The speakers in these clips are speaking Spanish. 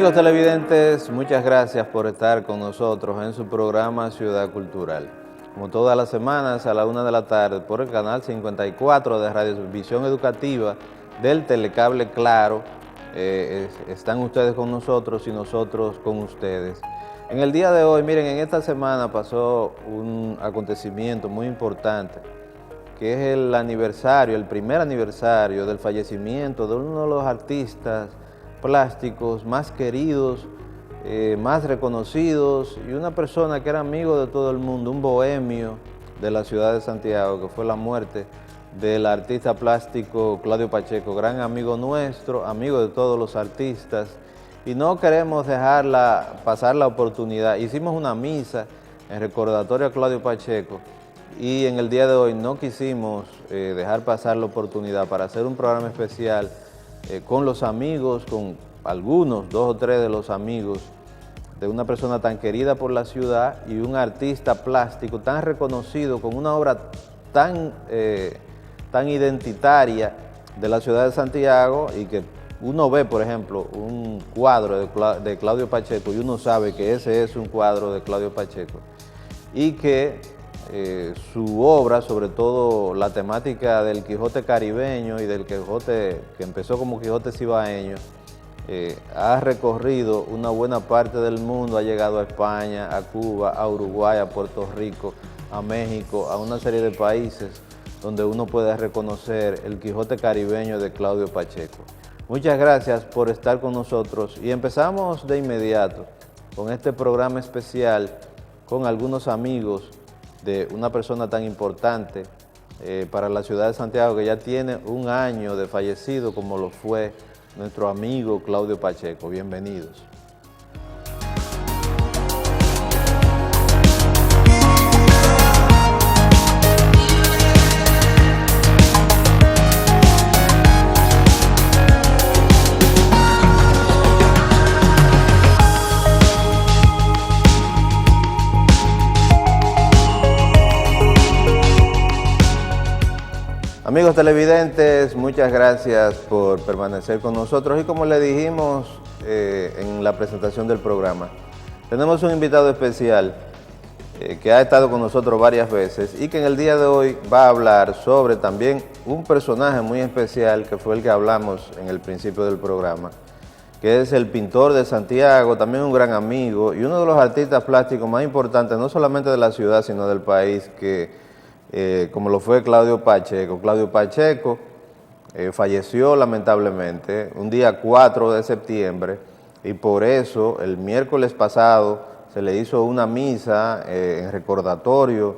Amigos televidentes, muchas gracias por estar con nosotros en su programa Ciudad Cultural. Como todas las semanas a la 1 de la tarde por el canal 54 de Radiovisión Educativa del Telecable Claro, están ustedes con nosotros y nosotros con ustedes. En el día de hoy, miren, en esta semana pasó un acontecimiento muy importante, que es el primer aniversario del fallecimiento de uno de los artistas plásticos más queridos, más reconocidos, y una persona que era amigo de todo el mundo, un bohemio de la ciudad de Santiago, que fue la muerte del artista plástico Claudio Pacheco, gran amigo nuestro, amigo de todos los artistas, y no queremos pasar la oportunidad. Hicimos una misa en recordatorio a Claudio Pacheco, y en el día de hoy no quisimos dejar pasar la oportunidad para hacer un programa especial con los amigos, con algunos, 2 o 3 de los amigos de una persona tan querida por la ciudad y un artista plástico tan reconocido, con una obra tan identitaria de la ciudad de Santiago, y que uno ve, por ejemplo, un cuadro de Claudio Pacheco y uno sabe que ese es un cuadro de Claudio Pacheco, y que su obra, sobre todo la temática del Quijote caribeño y del Quijote que empezó como Quijote cibaeño, ha recorrido una buena parte del mundo, ha llegado a España, a Cuba, a Uruguay, a Puerto Rico, a México, a una serie de países donde uno puede reconocer el Quijote caribeño de Claudio Pacheco. Muchas gracias por estar con nosotros y empezamos de inmediato con este programa especial con algunos amigos de una persona tan importante para la ciudad de Santiago, que ya tiene un año de fallecido, como lo fue nuestro amigo Claudio Pacheco. Bienvenidos. Amigos televidentes, muchas gracias por permanecer con nosotros, y como le dijimos en la presentación del programa, tenemos un invitado especial que ha estado con nosotros varias veces y que en el día de hoy va a hablar sobre también un personaje muy especial, que fue el que hablamos en el principio del programa, que es el pintor de Santiago, también un gran amigo y uno de los artistas plásticos más importantes, no solamente de la ciudad, sino del país, como lo fue Claudio Pacheco. Claudio Pacheco falleció lamentablemente un día 4 de septiembre, y por eso el miércoles pasado se le hizo una misa en recordatorio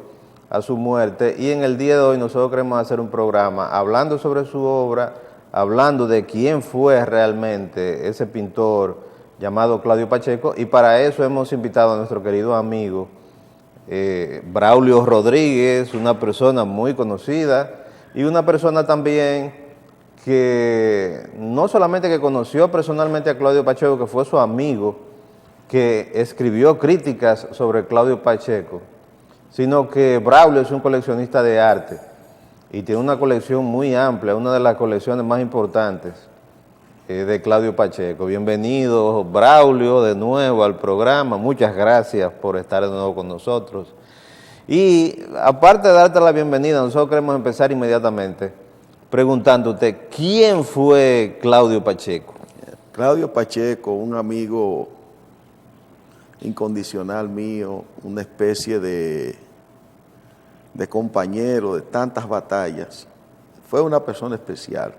a su muerte, y en el día de hoy nosotros queremos hacer un programa hablando sobre su obra, hablando de quién fue realmente ese pintor llamado Claudio Pacheco, y para eso hemos invitado a nuestro querido amigo Braulio Rodríguez, una persona muy conocida y una persona también que no solamente que conoció personalmente a Claudio Pacheco, que fue su amigo, que escribió críticas sobre Claudio Pacheco, sino que Braulio es un coleccionista de arte y tiene una colección muy amplia, una de las colecciones más importantes de Claudio Pacheco. Bienvenido, Braulio, de nuevo al programa. Muchas gracias por estar de nuevo con nosotros. Y aparte de darte la bienvenida, nosotros queremos empezar inmediatamente preguntándote, ¿quién fue Claudio Pacheco? Claudio Pacheco, un amigo incondicional mío, una especie de compañero de tantas batallas. Fue una persona especial.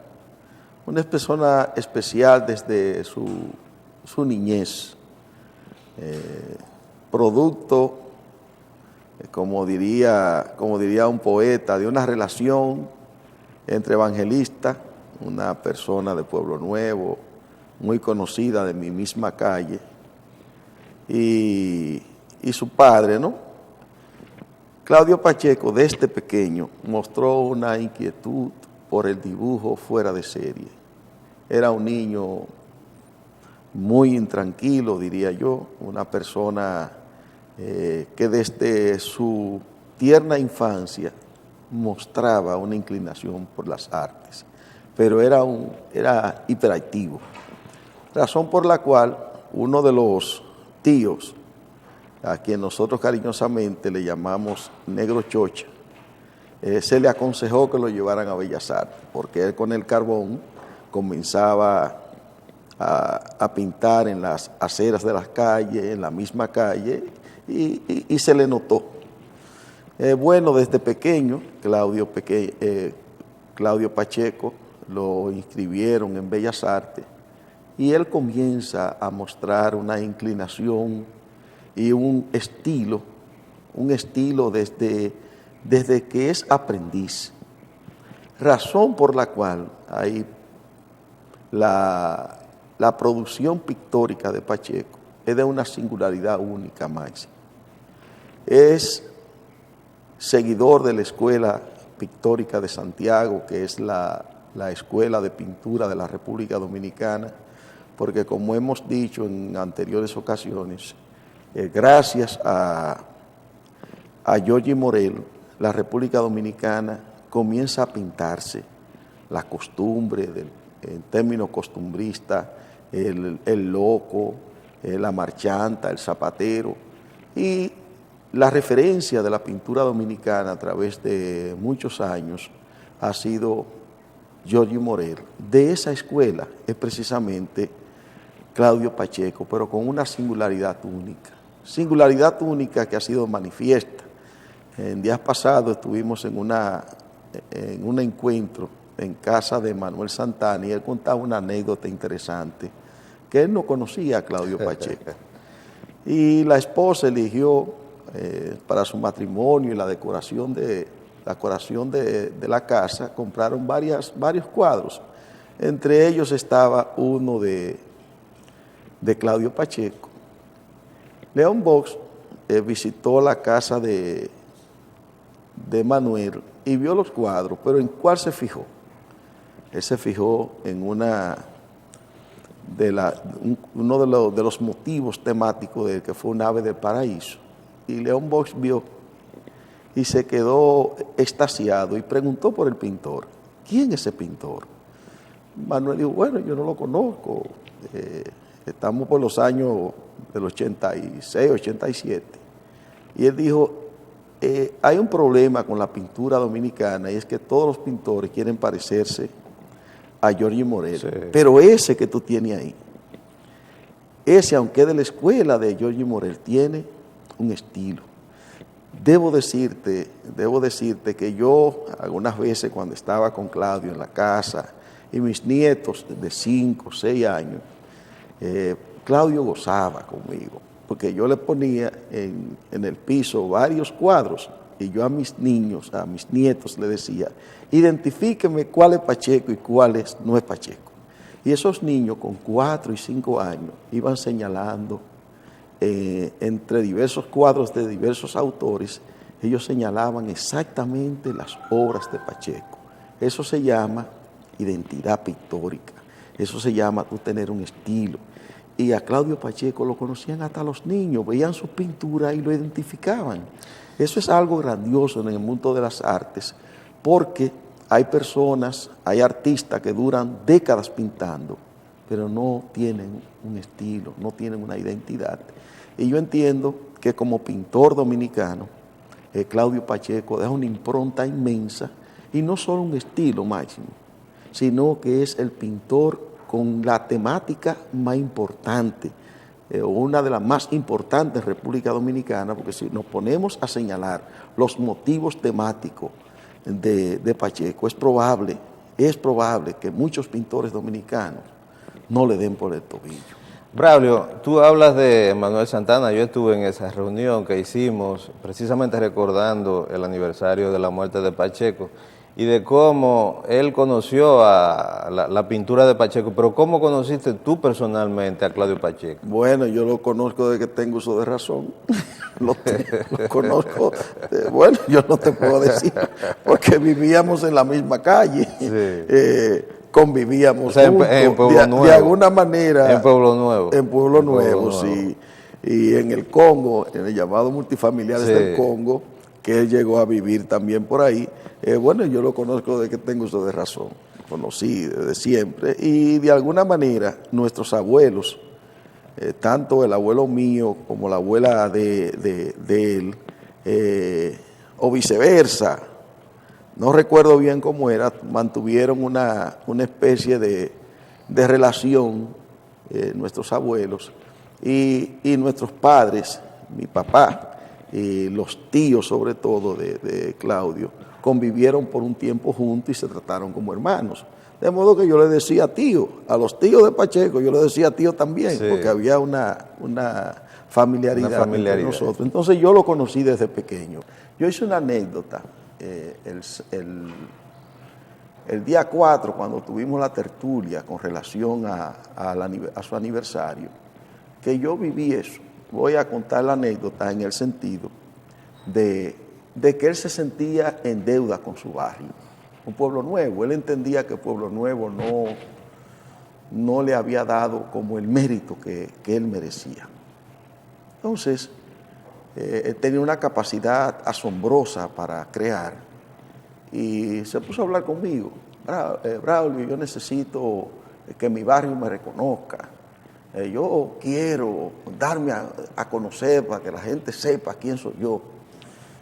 Una persona especial desde su niñez, producto, como diría un poeta, de una relación entre Evangelista, una persona de Pueblo Nuevo, muy conocida de mi misma calle, y su padre, ¿no? Claudio Pacheco, desde pequeño, mostró una inquietud por el dibujo fuera de serie. Era un niño muy intranquilo, diría yo, una persona que desde su tierna infancia mostraba una inclinación por las artes, pero era hiperactivo, razón por la cual uno de los tíos, a quien nosotros cariñosamente le llamamos Negro Chocha, se le aconsejó que lo llevaran a Bellas Artes, porque él con el carbón comenzaba a pintar en las aceras de las calles, en la misma calle, y se le notó. Bueno, desde pequeño, Claudio Pacheco lo inscribieron en Bellas Artes y él comienza a mostrar una inclinación y un estilo desde que es aprendiz, razón por la cual hay la producción pictórica de Pacheco es de una singularidad única máxima. Es seguidor de la Escuela Pictórica de Santiago, que es la escuela de pintura de la República Dominicana, porque como hemos dicho en anteriores ocasiones, gracias a Giorgi Morel, la República Dominicana comienza a pintarse la costumbre, en términos costumbristas, el loco, la marchanta, el zapatero, y la referencia de la pintura dominicana a través de muchos años ha sido Giorgi Morel. De esa escuela es precisamente Claudio Pacheco, pero con una singularidad única que ha sido manifiesta. En días pasados estuvimos en un encuentro en casa de Manuel Santana y él contaba una anécdota interesante, que él no conocía a Claudio Pacheco. Y la esposa eligió para su matrimonio y la decoración de la casa, compraron varios cuadros. Entre ellos estaba uno de Claudio Pacheco. León Box visitó la casa de Manuel y vio los cuadros, pero ¿en cuál se fijó? Él se fijó en uno de los motivos temáticos de que fue un ave del paraíso. Y León Box vio y se quedó extasiado y preguntó por el pintor. ¿Quién es ese pintor? Manuel dijo, bueno, yo no lo conozco. Estamos por los años del 86, 87. Y él dijo, hay un problema con la pintura dominicana y es que todos los pintores quieren parecerse a Giorgi Morel. Sí. Pero ese que tú tienes ahí, ese, aunque es de la escuela de Giorgi Morel, tiene un estilo. Debo decirte que yo algunas veces cuando estaba con Claudio en la casa y mis nietos de 5, 6 años, Claudio gozaba conmigo, porque yo le ponía en el piso varios cuadros y yo a mis nietos le decía, identifíqueme cuál es Pacheco y cuál no es Pacheco. Y esos niños con 4 y 5 años iban señalando entre diversos cuadros de diversos autores, ellos señalaban exactamente las obras de Pacheco. Eso se llama identidad pictórica, eso se llama tú tener un estilo. Y a Claudio Pacheco lo conocían hasta los niños, veían su pintura y lo identificaban. Eso es algo grandioso en el mundo de las artes, porque hay personas, hay artistas que duran décadas pintando, pero no tienen un estilo, no tienen una identidad. Y yo entiendo que como pintor dominicano, Claudio Pacheco deja una impronta inmensa, y no solo un estilo máximo, sino que es el pintor con la temática más importante, o una de las más importantes en República Dominicana, porque si nos ponemos a señalar los motivos temáticos de Pacheco, es probable que muchos pintores dominicanos no le den por el tobillo. Braulio, tú hablas de Manuel Santana. Yo estuve en esa reunión que hicimos precisamente recordando el aniversario de la muerte de Pacheco y de cómo él conoció a la pintura de Pacheco. Pero ¿cómo conociste tú personalmente a Claudio Pacheco? Bueno, yo lo conozco desde que tengo uso de razón. Lo conozco, bueno, yo no te puedo decir, porque vivíamos en la misma calle. Sí. Convivíamos, o sea, juntos, en Pueblo Nuevo, de alguna manera. En Pueblo Nuevo. En Pueblo Nuevo, sí. Y en el Congo, en el llamado Multifamiliares del Congo, que él llegó a vivir también por ahí. Bueno, yo lo conozco desde que tengo uso de razón. Conocí desde siempre. Y de alguna manera, nuestros abuelos tanto el abuelo mío como la abuela de él, o viceversa, no recuerdo bien cómo era, mantuvieron una especie de relación, nuestros abuelos y nuestros padres, mi papá y los tíos sobre todo de Claudio, convivieron por un tiempo juntos y se trataron como hermanos. De modo que yo le decía tío, a los tíos de Pacheco yo le decía tío también, sí, porque había una familiaridad entre nosotros. Entonces yo lo conocí desde pequeño. Yo hice una anécdota el día 4, cuando tuvimos la tertulia con relación a su aniversario, que yo viví eso. Voy a contar la anécdota en el sentido de que él se sentía en deuda con su barrio. Un Pueblo Nuevo, él entendía que Pueblo Nuevo no le había dado como el mérito que él merecía. Entonces, él tenía una capacidad asombrosa para crear y se puso a hablar conmigo. Braulio, yo necesito que mi barrio me reconozca. Yo quiero darme a conocer para que la gente sepa quién soy yo.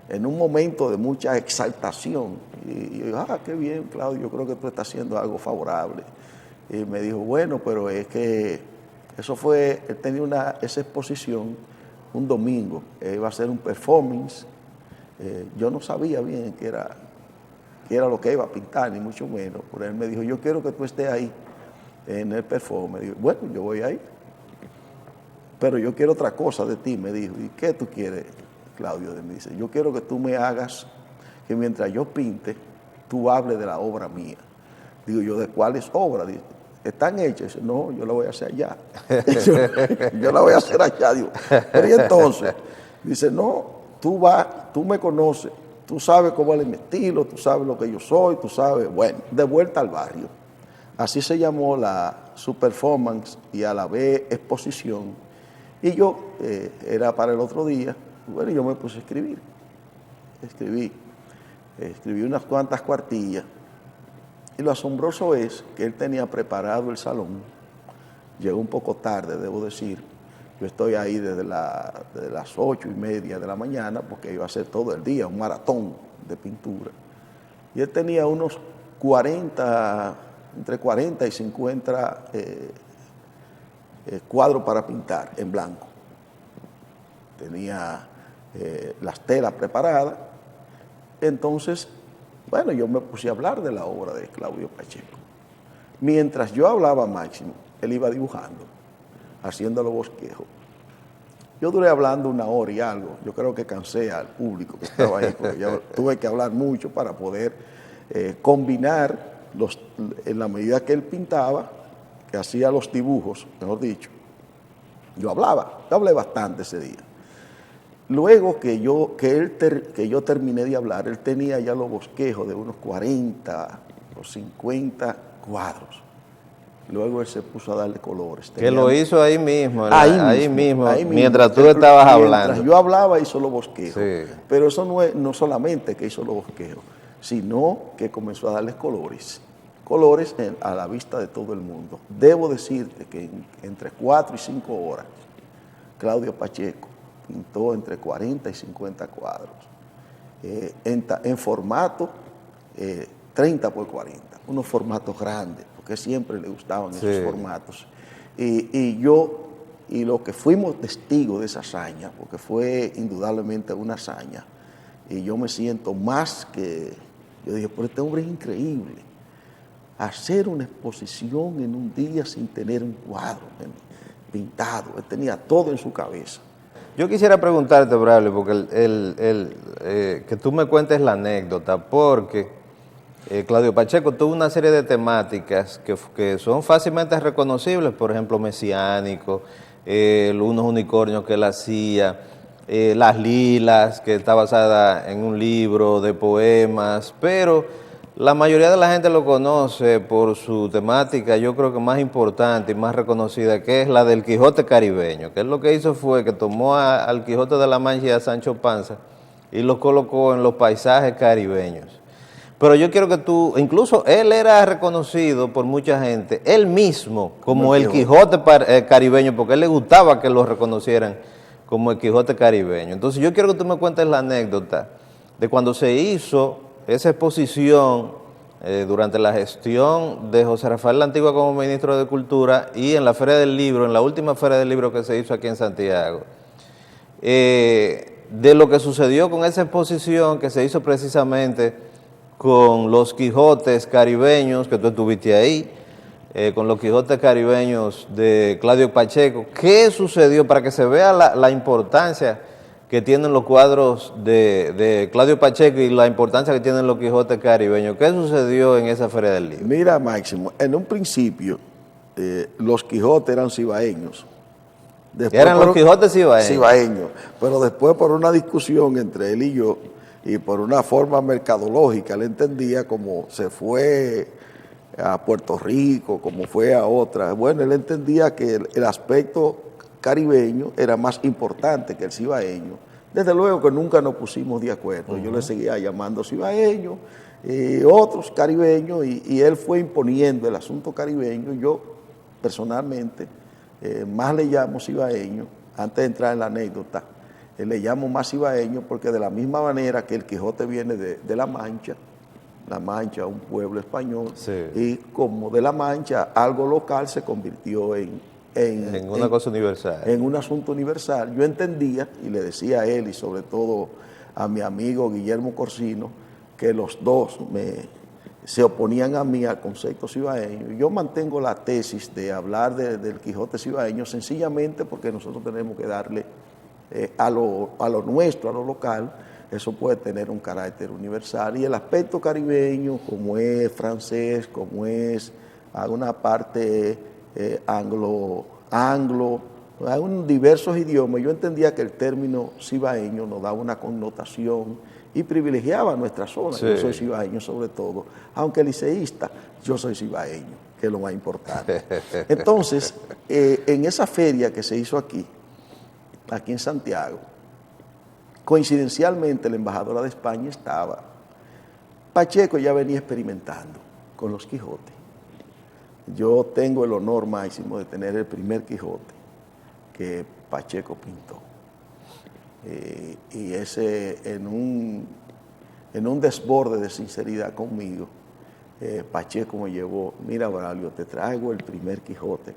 En un momento de mucha exaltación. Y yo, qué bien, Claudio, yo creo que tú estás haciendo algo favorable. Y me dijo, bueno, pero es que eso fue, él tenía esa exposición un domingo, iba a ser un performance. Yo no sabía bien qué era lo que iba a pintar, ni mucho menos. Pero él me dijo, yo quiero que tú estés ahí en el performance. Digo, bueno, yo voy ahí. Pero yo quiero otra cosa de ti, me dijo. ¿Y qué tú quieres, Claudio? Me dice, yo quiero que tú me hagas que mientras yo pinte, tú hables de la obra mía. Digo yo, ¿de cuáles obras? Dice, ¿están hechas? Dice, no, yo la voy a hacer allá. yo la voy a hacer allá. Digo, pero y entonces, dice, no, tú me conoces, tú sabes cómo es mi estilo, tú sabes lo que yo soy, tú sabes, bueno, de vuelta al barrio. Así se llamó su performance y a la vez exposición. Y yo, era para el otro día, bueno, yo me puse a escribir. Escribí unas cuantas cuartillas. Y lo asombroso es que él tenía preparado el salón. Llegó un poco tarde, debo decir. Yo estoy ahí desde las 8:30 de la mañana porque iba a ser todo el día un maratón de pintura. Y él tenía unos 40, entre 40 y 50 cuadros para pintar en blanco. Tenía las telas preparadas. Entonces, bueno, yo me puse a hablar de la obra de Claudio Pacheco. Mientras yo hablaba máximo, él iba dibujando, haciendo los bosquejos. Yo duré hablando 1 hora y algo. Yo creo que cansé al público que estaba ahí, porque yo tuve que hablar mucho para poder combinar en la medida que él pintaba, que hacía los dibujos, mejor dicho. Yo hablé bastante ese día. Luego que yo terminé de hablar, él tenía ya los bosquejos de unos 40 o 50 cuadros. Luego él se puso a darle colores. Que lo hizo ahí mismo, mientras tú estabas hablando. Mientras yo hablaba hizo los bosquejos. Sí. Pero eso no solamente que hizo los bosquejos, sino que comenzó a darles colores. Colores a la vista de todo el mundo. Debo decirte que entre 4 y 5 horas, Claudio Pacheco pintó entre 40 y 50 cuadros, en formato 30 por 40, unos formatos grandes, porque siempre le gustaban esos formatos. Y lo que fuimos testigos de esa hazaña, porque fue indudablemente una hazaña, y yo me siento yo dije, pero este hombre es increíble, hacer una exposición en un día sin tener un cuadro pintado, él tenía todo en su cabeza. Yo quisiera preguntarte, Braulio, porque que tú me cuentes la anécdota, porque Claudio Pacheco tuvo una serie de temáticas que son fácilmente reconocibles, por ejemplo, mesiánico, unos unicornios que él hacía, Las Lilas, que está basada en un libro de poemas, pero la mayoría de la gente lo conoce por su temática, yo creo que más importante y más reconocida, que es la del Quijote caribeño, que él lo que hizo fue que tomó al Quijote de la Mancha y a Sancho Panza y los colocó en los paisajes caribeños. Pero yo quiero que tú, incluso él era reconocido por mucha gente, él mismo, como el Quijote caribeño, porque a él le gustaba que lo reconocieran como el Quijote caribeño. Entonces yo quiero que tú me cuentes la anécdota de cuando se hizo esa exposición durante la gestión de José Rafael La Antigua como ministro de Cultura y en la Feria del Libro, en la última Feria del Libro que se hizo aquí en Santiago. De lo que sucedió con esa exposición que se hizo precisamente con los Quijotes caribeños, que tú estuviste ahí, con los Quijotes caribeños de Claudio Pacheco. ¿Qué sucedió para que se vea la importancia que tienen los cuadros de Claudio Pacheco y la importancia que tienen los Quijotes caribeños? ¿Qué sucedió en esa Feria del Libro? Mira, Máximo, en un principio los Quijotes eran cibaeños. Después Eran los Quijotes cibaeños. Pero después, por una discusión entre él y yo, y por una forma mercadológica, él entendía como se fue a Puerto Rico, como fue a otras. Bueno, él entendía que el aspecto caribeño era más importante que el cibaeño. Desde luego que nunca nos pusimos de acuerdo. Yo le seguía llamando cibaeño, otros caribeños, y él fue imponiendo el asunto caribeño. Yo, personalmente, más le llamo cibaeño, antes de entrar en la anécdota, le llamo más cibaeño porque de la misma manera que el Quijote viene de La Mancha, un pueblo español, sí, y como de La Mancha, algo local se convirtió en una cosa universal. En un asunto universal. Yo entendía, y le decía a él y sobre todo a mi amigo Guillermo Corsino, que los dos se oponían a mí al concepto cibaeño. Yo mantengo la tesis de hablar del Quijote cibaeño sencillamente porque nosotros tenemos que darle a lo nuestro, a lo local. Eso puede tener un carácter universal. Y el aspecto caribeño, como es francés, como es alguna parte anglo, hay diversos idiomas. Yo entendía que el término cibaeño nos daba una connotación y privilegiaba nuestra zona. Sí. Yo soy cibaeño sobre todo, aunque liceísta, yo soy cibaeño, que es lo más importante. Entonces, en esa feria que se hizo aquí en Santiago, coincidencialmente la embajadora de España estaba. Pacheco ya venía experimentando con los Quijotes. Yo tengo el honor máximo de tener el primer Quijote que Pacheco pintó. Y ese, en un desborde de sinceridad conmigo, Pacheco me llevó, mira, Braulio, te traigo el primer Quijote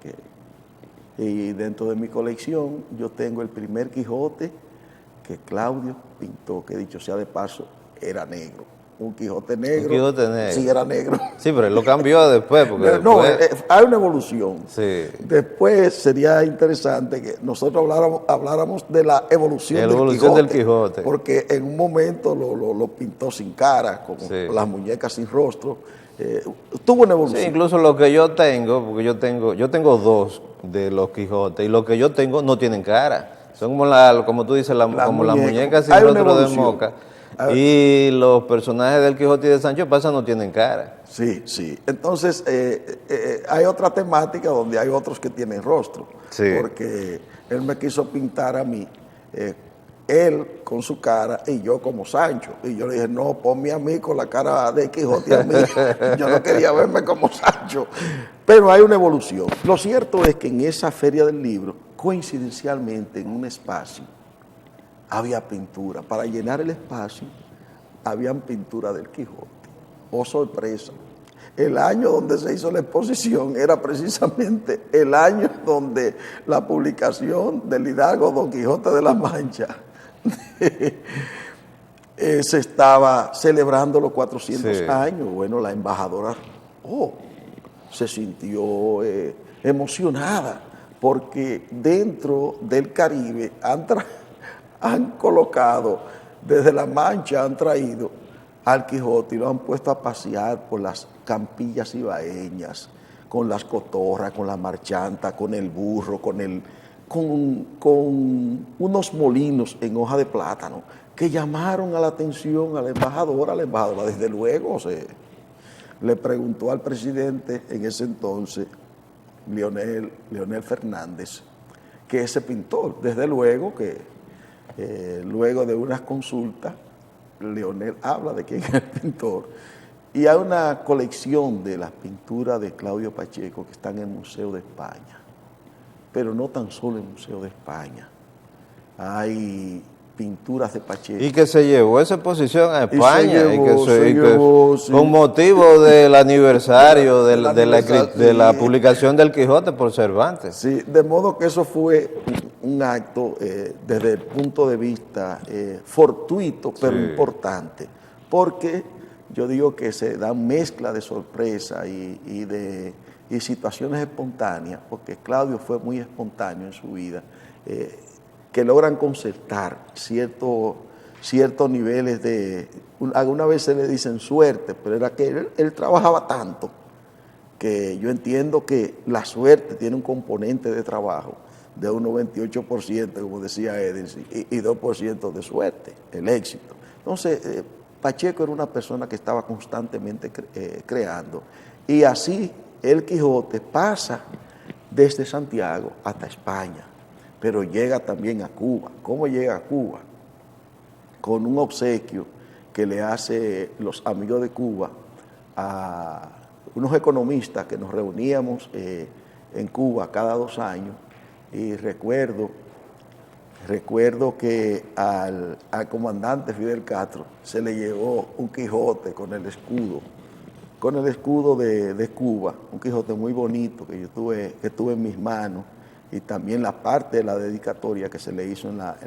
y dentro de mi colección yo tengo el primer Quijote que Claudio pintó, que dicho sea de paso, era negro. Un Quijote negro. Un Quijote negro. Sí, era negro. Sí, pero él lo cambió después. Porque no, después... hay una evolución. Sí. Después sería interesante que nosotros habláramos de la evolución, del Quijote. Porque en un momento lo pintó sin cara, como sí, las muñecas sin rostro. Tuvo una evolución. Sí, incluso lo que yo tengo, porque yo tengo dos de los Quijotes, y los que yo tengo no tienen cara. Son como tú dices, como las muñecas sin rostro de Moca. Y los personajes del Quijote y de Sancho Panza no tienen cara. Sí, sí. Entonces, hay otra temática donde hay otros que tienen rostro. Sí. Porque él me quiso pintar a mí, él con su cara y yo como Sancho. Y yo le dije, no, ponme a mí con la cara de Quijote a mí. Yo no quería verme como Sancho. Pero hay una evolución. Lo cierto es que en esa Feria del Libro, coincidencialmente en un espacio, había pintura. Para llenar el espacio, habían pintura del Quijote. Oh, sorpresa. El año donde se hizo la exposición era precisamente el año donde la publicación del Hidalgo Don Quijote de la Mancha se estaba celebrando los 400 sí, años. Bueno, la embajadora se sintió emocionada porque dentro del Caribe han colocado, desde La Mancha han traído al Quijote y lo han puesto a pasear por las campillas ibaeñas, con las cotorras, con la marchanta, con el burro, con unos molinos en hoja de plátano que llamaron a la atención a la embajadora. La embajadora, desde luego, le preguntó al presidente en ese entonces, Leonel Fernández, que ese pintor, desde luego que luego de unas consultas, Leonel habla de quién es el pintor Y hay una colección de las pinturas de Claudio Pacheco que están en el Museo de España, pero no tan solo en el Museo de España. Hay pinturas de Pacheco. Y que se llevó esa exposición a España, Sí. con motivo del aniversario de la publicación del Quijote por Cervantes. Sí, de modo que eso fue un acto desde el punto de vista fortuito, pero importante, porque yo digo que se da mezcla de sorpresa y situaciones espontáneas, porque Claudio fue muy espontáneo en su vida, que logran concertar ciertos niveles de, algunas veces le dicen suerte, pero era que él trabajaba tanto que yo entiendo que la suerte tiene un componente de trabajo de un 98%, como decía Edison, y 2% de suerte, el éxito. Entonces, Pacheco era una persona que estaba constantemente creando, y así el Quijote pasa desde Santiago hasta España, pero llega también a Cuba. ¿Cómo llega a Cuba? Con un obsequio que le hace los amigos de Cuba a unos economistas que nos reuníamos en Cuba cada 2 años, y recuerdo que al comandante Fidel Castro se le llevó un Quijote con el escudo de Cuba, un Quijote muy bonito que tuve en mis manos, y también la parte de la dedicatoria que se le hizo en la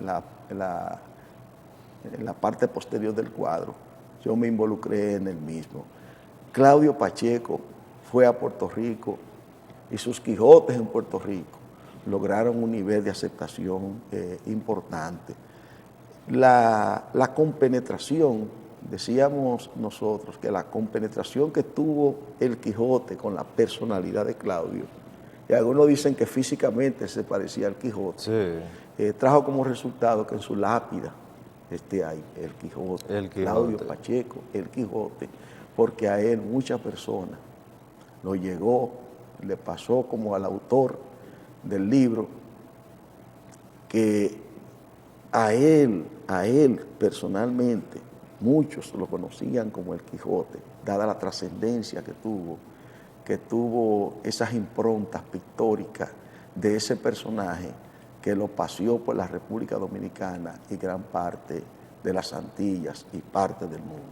parte posterior del cuadro. Yo me involucré en el mismo. Claudio Pacheco fue a Puerto Rico y sus Quijotes en Puerto Rico lograron un nivel de aceptación importante. La compenetración, decíamos nosotros que la compenetración que tuvo el Quijote con la personalidad de Claudio, y algunos dicen que físicamente se parecía al Quijote, trajo como resultado que en su lápida ahí el Quijote, Claudio Pacheco, el Quijote, porque a él muchas personas lo llegó, le pasó como al autor del libro, que a él personalmente, muchos lo conocían como el Quijote, dada la trascendencia que tuvo esas improntas pictóricas de ese personaje que lo paseó por la República Dominicana y gran parte de las Antillas y parte del mundo.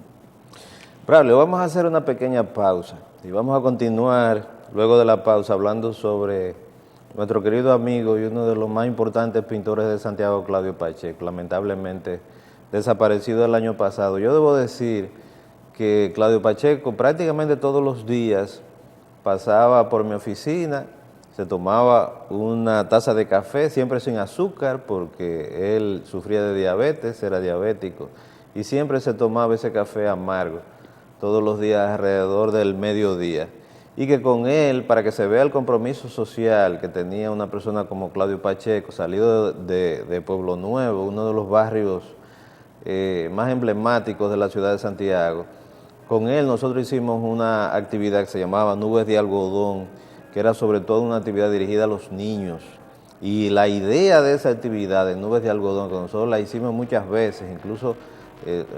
Braulio, vamos a hacer una pequeña pausa y vamos a continuar luego de la pausa hablando sobre nuestro querido amigo y uno de los más importantes pintores de Santiago, Claudio Pacheco, lamentablemente desaparecido el año pasado. Yo debo decir que Claudio Pacheco prácticamente todos los días pasaba por mi oficina, se tomaba una taza de café, siempre sin azúcar, porque él sufría de diabetes, era diabético, y siempre se tomaba ese café amargo, todos los días alrededor del mediodía. Y que con él, para que se vea el compromiso social que tenía una persona como Claudio Pacheco, salido de Pueblo Nuevo, uno de los barrios más emblemáticos de la ciudad de Santiago, con él nosotros hicimos una actividad que se llamaba Nubes de Algodón, que era sobre todo una actividad dirigida a los niños. Y la idea de esa actividad de Nubes de Algodón, que nosotros la hicimos muchas veces, incluso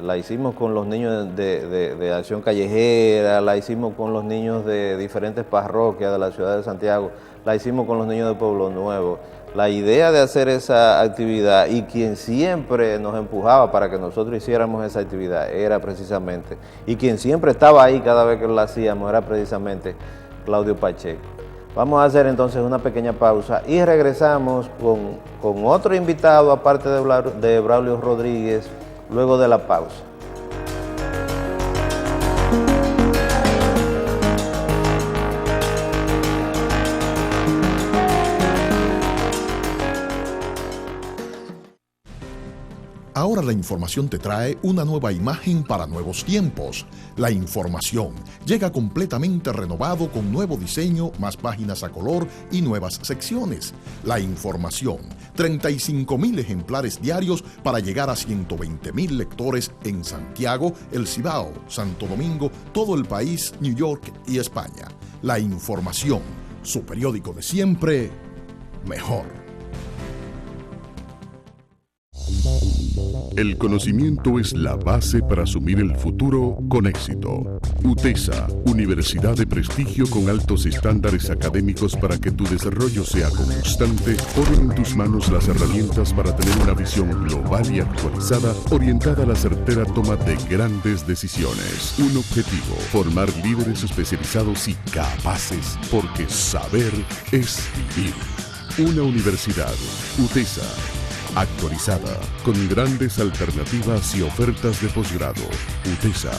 la hicimos con los niños de Acción Callejera, la hicimos con los niños de diferentes parroquias de la ciudad de Santiago, la hicimos con los niños de Pueblo Nuevo. La idea de hacer esa actividad, y quien siempre nos empujaba para que nosotros hiciéramos esa actividad era precisamente, y quien siempre estaba ahí cada vez que la hacíamos era precisamente Claudio Pacheco. Vamos a hacer entonces una pequeña pausa y regresamos con otro invitado aparte de Braulio Rodríguez luego de la pausa. Ahora la información te trae una nueva imagen para nuevos tiempos. La información llega completamente renovado con nuevo diseño, más páginas a color y nuevas secciones. La información, 35,000 ejemplares diarios para llegar a 120,000 lectores en Santiago, El Cibao, Santo Domingo, todo el país, New York y España. La información, su periódico de siempre, mejor. El conocimiento es la base para asumir el futuro con éxito. UTESA, universidad de prestigio con altos estándares académicos para que tu desarrollo sea constante, pone en tus manos las herramientas para tener una visión global y actualizada orientada a la certera toma de grandes decisiones. Un objetivo, formar líderes especializados y capaces, porque saber es vivir. Una universidad, UTESA, actualizada, con grandes alternativas y ofertas de posgrado. UTESA.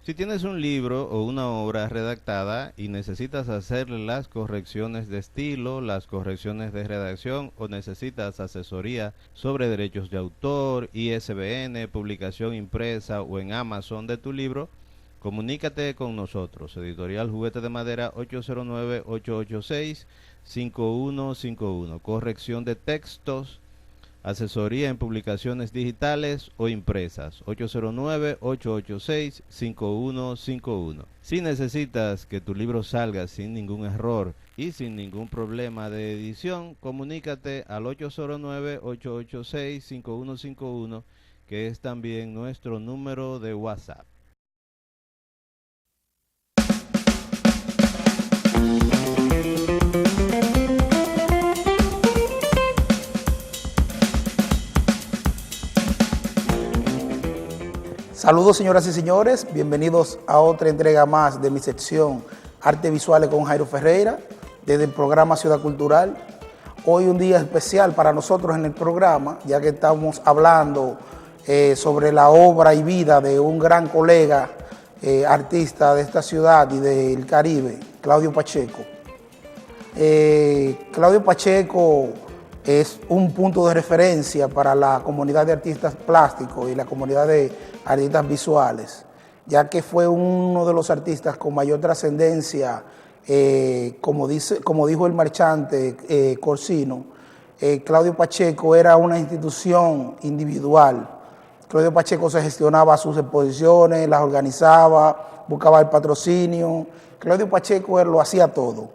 Si tienes un libro o una obra redactada y necesitas hacerle las correcciones de estilo, las correcciones de redacción o necesitas asesoría sobre derechos de autor, ISBN, publicación impresa o en Amazon de tu libro, comunícate con nosotros. Editorial Juguete de Madera 809-886-5151. Corrección de textos, asesoría en publicaciones digitales o impresas. 809-886-5151. Si necesitas que tu libro salga sin ningún error y sin ningún problema de edición, comunícate al 809-886-5151, que es también nuestro número de WhatsApp. Saludos, señoras y señores, bienvenidos a otra entrega más de mi sección Arte Visuales con Jairo Ferreira, desde el programa Ciudad Cultural. Hoy un día especial para nosotros en el programa, ya que estamos hablando sobre la obra y vida de un gran colega, artista de esta ciudad y del Caribe, Claudio Pacheco. Claudio Pacheco es un punto de referencia para la comunidad de artistas plásticos y la comunidad de artistas visuales, ya que fue uno de los artistas con mayor trascendencia, como dijo el marchante Corsino. Claudio Pacheco era una institución individual. Claudio Pacheco se gestionaba sus exposiciones, las organizaba, buscaba el patrocinio. Claudio Pacheco lo hacía todo.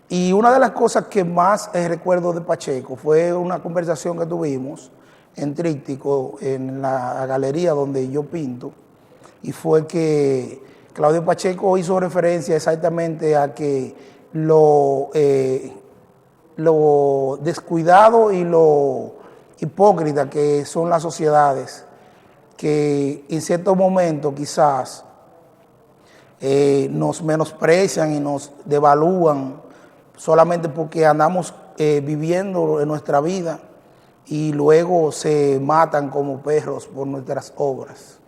Y una de las cosas que más recuerdo de Pacheco fue una conversación que tuvimos en Tríptico, en la galería donde yo pinto, y fue que Claudio Pacheco hizo referencia exactamente a que lo descuidado y lo hipócrita que son las sociedades, que en ciertos momentos quizás nos menosprecian y nos devalúan solamente porque andamos viviendo en nuestra vida y luego se matan como perros por nuestras obras.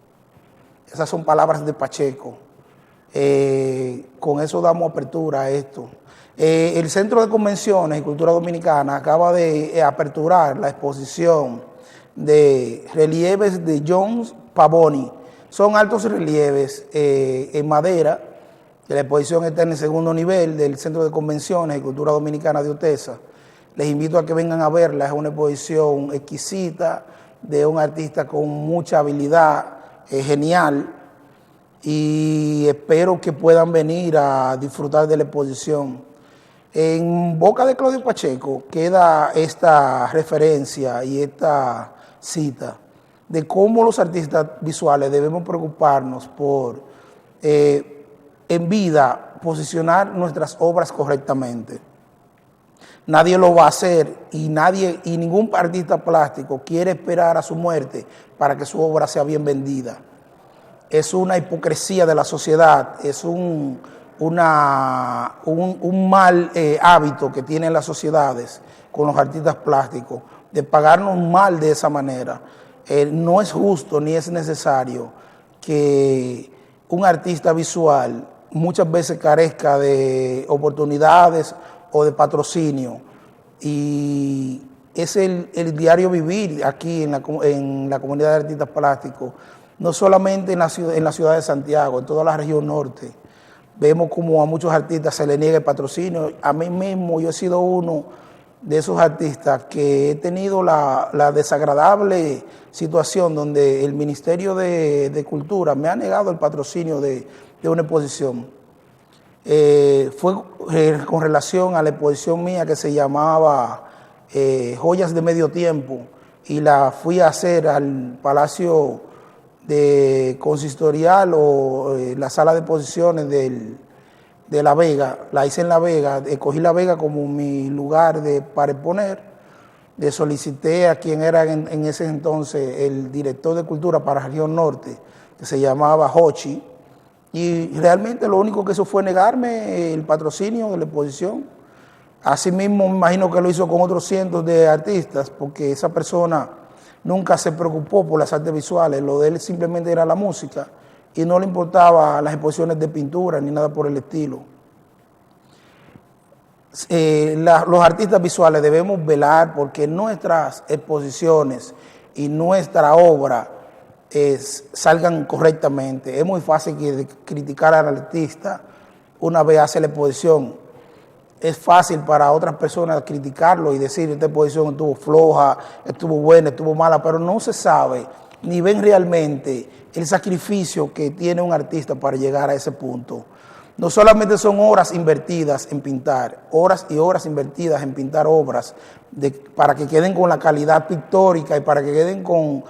Esas son palabras de Pacheco. Con eso damos apertura a esto. El Centro de Convenciones y Cultura Dominicana acaba de aperturar la exposición de relieves de John Pavoni. Son altos relieves en madera. La exposición está en el segundo nivel del Centro de Convenciones y Cultura Dominicana de UTESA. Les invito a que vengan a verla. Es una exposición exquisita de un artista con mucha habilidad, genial, y espero que puedan venir a disfrutar de la exposición. En boca de Claudio Pacheco queda esta referencia y esta cita de cómo los artistas visuales debemos preocuparnos por en vida posicionar nuestras obras correctamente. Nadie lo va a hacer y ningún artista plástico quiere esperar a su muerte para que su obra sea bien vendida. Es una hipocresía de la sociedad, es un mal hábito que tienen las sociedades con los artistas plásticos, de pagarnos mal de esa manera. No es justo ni es necesario que un artista visual muchas veces carezca de oportunidades o de patrocinio, y es el diario vivir aquí en la comunidad de artistas plásticos, no solamente en la ciudad de Santiago, en toda la región norte. Vemos como a muchos artistas se les niega el patrocinio. A mí mismo, yo he sido uno de esos artistas que he tenido la desagradable situación donde el Ministerio de Cultura me ha negado el patrocinio de una exposición. Fue con relación a la exposición mía que se llamaba Joyas de Medio Tiempo, y la fui a hacer al Palacio de Consistorial o la sala de exposiciones de La Vega. La hice en La Vega, escogí La Vega como mi lugar para exponer. Le solicité a quien era en ese entonces el director de cultura para la región norte, que se llamaba Hochi, y realmente lo único que hizo fue negarme el patrocinio de la exposición. Asimismo, me imagino que lo hizo con otros cientos de artistas, porque esa persona nunca se preocupó por las artes visuales, lo de él simplemente era la música, y no le importaba las exposiciones de pintura ni nada por el estilo. Los artistas visuales debemos velar porque nuestras exposiciones y nuestra obra salgan correctamente. Es muy fácil criticar al artista una vez hace la exposición. Es fácil para otras personas criticarlo y decir esta exposición estuvo floja, estuvo buena, estuvo mala, pero no se sabe ni ven realmente el sacrificio que tiene un artista para llegar a ese punto. No solamente son horas invertidas en pintar, horas y horas invertidas en pintar obras para que queden con la calidad pictórica y para que queden con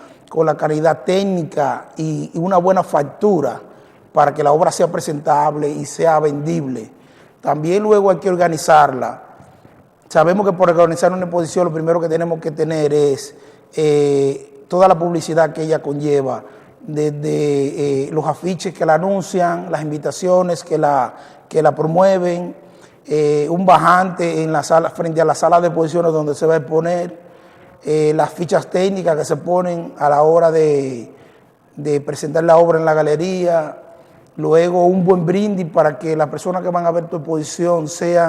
la calidad técnica y una buena factura para que la obra sea presentable y sea vendible. También luego hay que organizarla. Sabemos que por organizar una exposición lo primero que tenemos que tener es toda la publicidad que ella conlleva, desde los afiches que la anuncian, las invitaciones que la promueven, un bajante en la sala, frente a la sala de exposiciones donde se va a exponer, las fichas técnicas que se ponen a la hora de presentar la obra en la galería, luego un buen brindis para que las personas que van a ver tu exposición se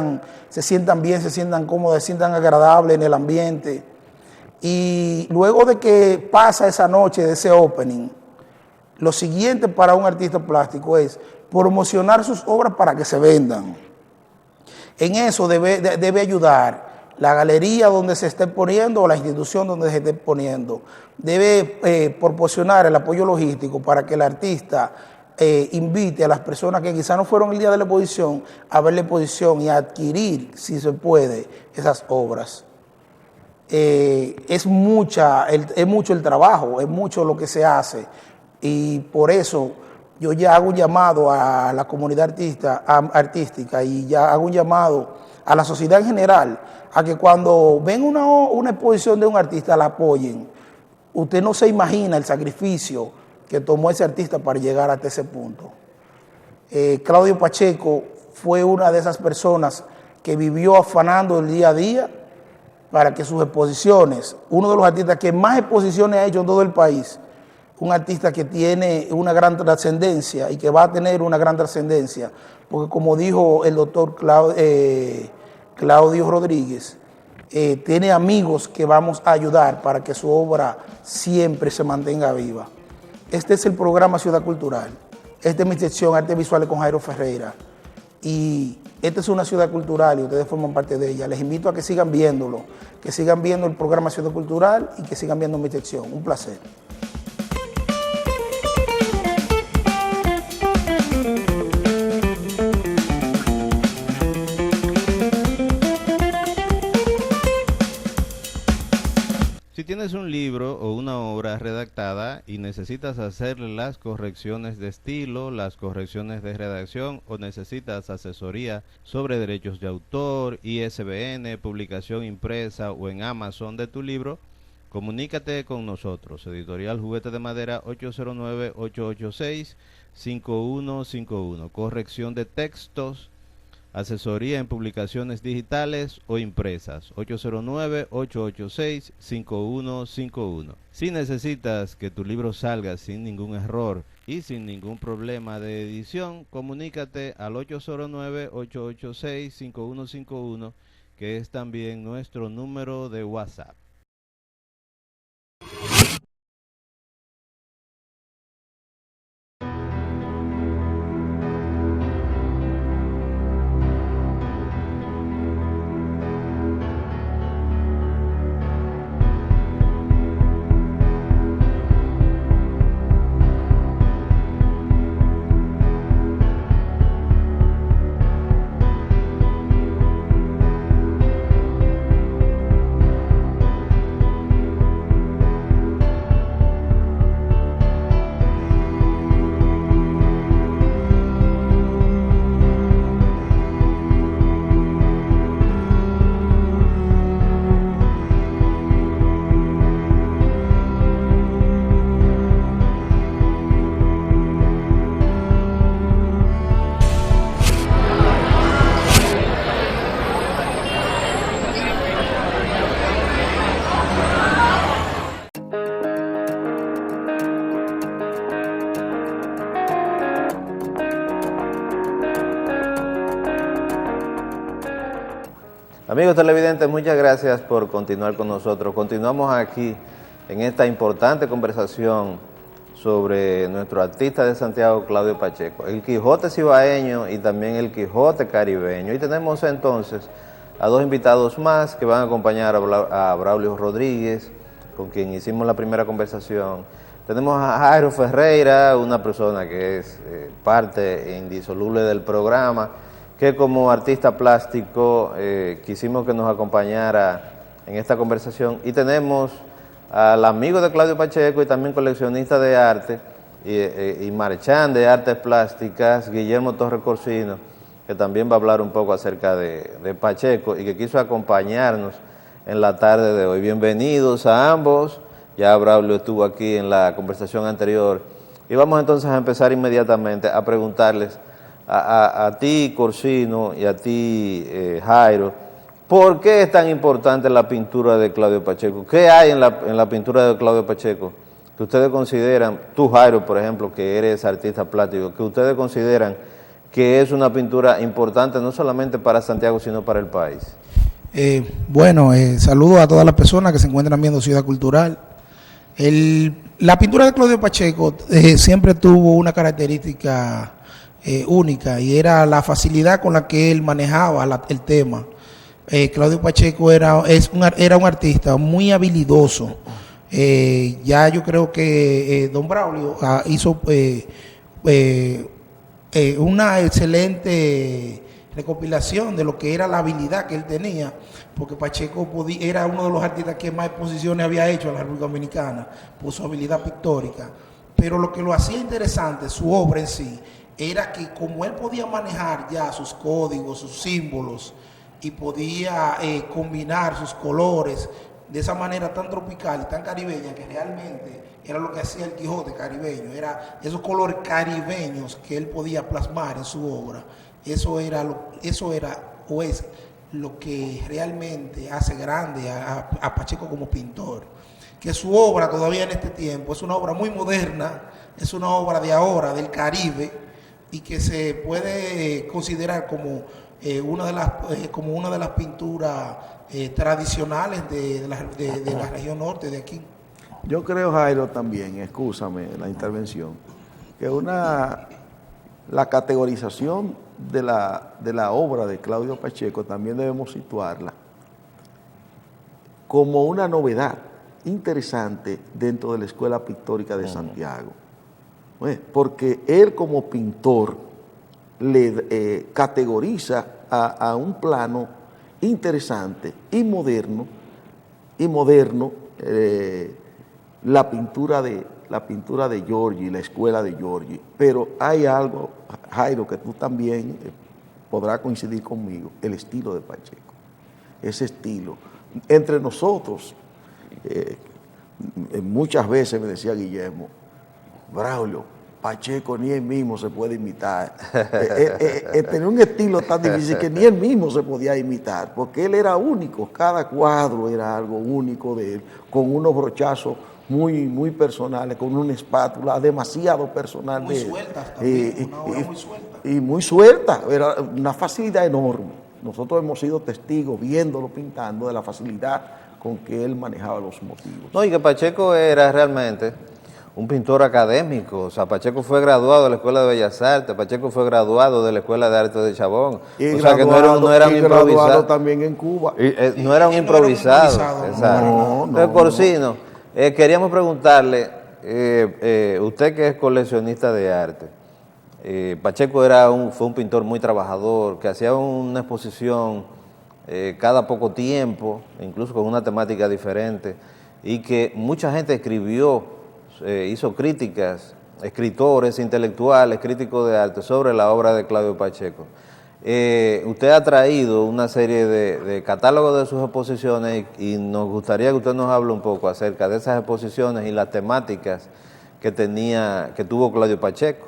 sientan bien, se sientan cómodas, se sientan agradables en el ambiente. Y luego de que pasa esa noche de ese opening, lo siguiente para un artista plástico es promocionar sus obras para que se vendan. En eso debe ayudar la galería donde se esté poniendo o la institución donde se esté poniendo. Debe proporcionar el apoyo logístico para que el artista invite a las personas que quizás no fueron el día de la exposición a ver la exposición y a adquirir, si se puede, esas obras. Es mucho el trabajo, es mucho lo que se hace. Y por eso yo ya hago un llamado a la comunidad artística y ya hago un llamado a la sociedad en general a que cuando ven una exposición de un artista la apoyen. Usted no se imagina el sacrificio que tomó ese artista para llegar hasta ese punto. Claudio Pacheco fue una de esas personas que vivió afanando el día a día para que sus exposiciones, uno de los artistas que más exposiciones ha hecho en todo el país, un artista que tiene una gran trascendencia y que va a tener una gran trascendencia, porque como dijo el doctor Claudio Rodríguez, tiene amigos que vamos a ayudar para que su obra siempre se mantenga viva. Este es el programa Ciudad Cultural, esta es mi sección Artes Visuales con Jairo Ferreira, y esta es una ciudad cultural y ustedes forman parte de ella. Les invito a que sigan viéndolo, que sigan viendo el programa Ciudad Cultural y que sigan viendo mi sección. Un placer. Si tienes un libro o una obra redactada y necesitas hacerle las correcciones de estilo, las correcciones de redacción o necesitas asesoría sobre derechos de autor, ISBN, publicación impresa o en Amazon de tu libro, comunícate con nosotros. Editorial Juguete de Madera 809-886-5151. Corrección de textos, asesoría en publicaciones digitales o impresas, 809-886-5151. Si necesitas que tu libro salga sin ningún error y sin ningún problema de edición, comunícate al 809-886-5151, que es también nuestro número de WhatsApp. Amigos televidentes, muchas gracias por continuar con nosotros. Continuamos aquí en esta importante conversación sobre nuestro artista de Santiago, Claudio Pacheco, el Quijote cibaeño y también el Quijote caribeño. Y tenemos entonces a dos invitados más que van a acompañar a Braulio Rodríguez, con quien hicimos la primera conversación. Tenemos a Jairo Ferreira, una persona que es parte indisoluble del programa, que como artista plástico quisimos que nos acompañara en esta conversación. Y tenemos al amigo de Claudio Pacheco y también coleccionista de arte y marchand de artes plásticas, Guillermo Torres Corsino, que también va a hablar un poco acerca de Pacheco y que quiso acompañarnos en la tarde de hoy. Bienvenidos a ambos. Ya Braulio estuvo aquí en la conversación anterior y vamos entonces a empezar inmediatamente a preguntarles a ti, Corsino, y a ti, Jairo, ¿por qué es tan importante la pintura de Claudio Pacheco? ¿Qué hay en la pintura de Claudio Pacheco que ustedes consideran, tú, Jairo, por ejemplo, que eres artista plástico, que ustedes consideran que es una pintura importante no solamente para Santiago, sino para el país? Saludo a todas las personas que se encuentran viendo Ciudad Cultural. La pintura de Claudio Pacheco siempre tuvo una característica única, y era la facilidad con la que él manejaba el tema. Claudio Pacheco era un artista muy habilidoso. Ya yo creo que don Braulio hizo una excelente recopilación de lo que era la habilidad que él tenía, porque Pacheco era uno de los artistas que más exposiciones había hecho en la República Dominicana por su habilidad pictórica. Pero lo que lo hacía interesante, su obra en sí, era que como él podía manejar ya sus códigos, sus símbolos, y podía combinar sus colores de esa manera tan tropical y tan caribeña, que realmente era lo que hacía el Quijote caribeño, era esos colores caribeños que él podía plasmar en su obra. Eso era o es lo que realmente hace grande a Pacheco como pintor. Que su obra todavía en este tiempo es una obra muy moderna, es una obra de ahora, del Caribe, y que se puede considerar como una de las pinturas tradicionales de la región norte de aquí. Yo creo, Jairo, también, excúsame la intervención, que la categorización de la obra de Claudio Pacheco también debemos situarla como una novedad interesante dentro de la Escuela Pictórica de Santiago. Porque él como pintor le categoriza a un plano interesante y moderno la pintura de Giorgi, la escuela de Giorgi. Pero hay algo, Jairo, que tú también podrás coincidir conmigo, el estilo de Pacheco. Ese estilo. Entre nosotros, muchas veces me decía Guillermo, Braulio, Pacheco ni él mismo se puede imitar. Tenía un estilo tan difícil que ni él mismo se podía imitar, porque él era único, cada cuadro era algo único de él, con unos brochazos muy, muy personales, con una espátula demasiado personal. Muy sueltas también, una obra muy suelta. Y muy suelta, era una facilidad enorme. Nosotros hemos sido testigos, viéndolo pintando, de la facilidad con que él manejaba los motivos. No, y que Pacheco era realmente un pintor académico. O sea, Pacheco fue graduado de la Escuela de Bellas Artes, Pacheco fue graduado de la Escuela de Arte de Chabón. Y o sea, que no era un improvisado también en Cuba. No era un improvisado. Exacto. Entonces, Corsino, queríamos preguntarle, usted que es coleccionista de arte, Pacheco fue un pintor muy trabajador, que hacía una exposición cada poco tiempo, incluso con una temática diferente, y que mucha gente escribió, hizo críticas, escritores, intelectuales, críticos de arte sobre la obra de Claudio Pacheco. Usted ha traído una serie de catálogos de sus exposiciones y nos gustaría que usted nos hable un poco acerca de esas exposiciones y las temáticas que tuvo Claudio Pacheco.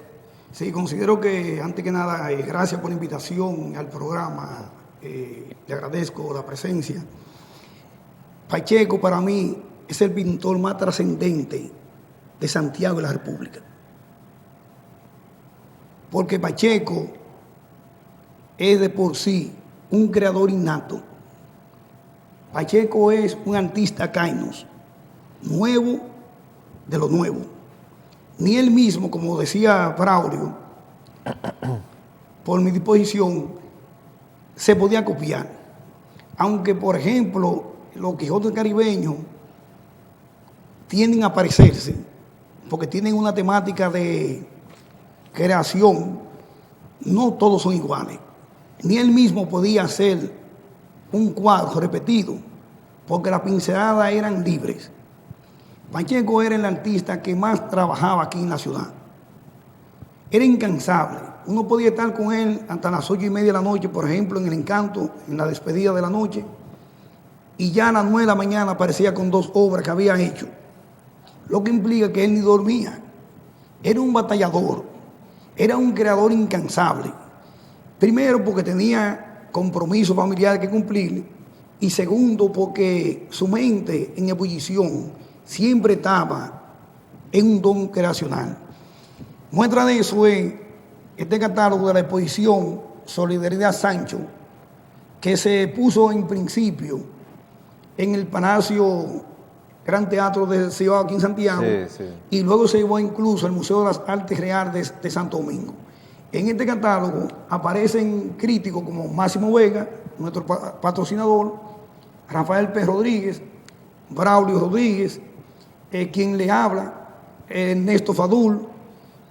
Sí, considero que, antes que nada, gracias por la invitación al programa, le agradezco la presencia. Pacheco para mí es el pintor más trascendente de Santiago y la República. Porque Pacheco es de por sí un creador innato, Pacheco es un artista kainos, nuevo de lo nuevo. Ni él mismo, como decía Braulio, por mi disposición, se podía copiar. Aunque, por ejemplo, los Quijotes caribeños tienden a parecerse, porque tienen una temática de creación, no todos son iguales. Ni él mismo podía hacer un cuadro repetido, porque las pinceladas eran libres. Pacheco era el artista que más trabajaba aquí en la ciudad. Era incansable. Uno podía estar con él hasta las 8:30 de la noche, por ejemplo, en El Encanto, en la despedida de la noche, y ya a las 9 de la mañana aparecía con 2 obras que había hecho. Lo que implica que él ni dormía. Era un batallador, era un creador incansable. Primero porque tenía compromisos familiares que cumplir, y segundo porque su mente en ebullición siempre estaba en un don creacional. Muestra de eso es este catálogo de la exposición Solidaridad Sancho, que se puso en principio en el Palacio Gran Teatro de Ciudad aquí en Santiago, y luego se llevó incluso al Museo de las Artes Reales de Santo Domingo. En este catálogo aparecen críticos como Máximo Vega, nuestro patrocinador, Rafael P. Rodríguez, Braulio Rodríguez, quien le habla, Ernesto Fadul,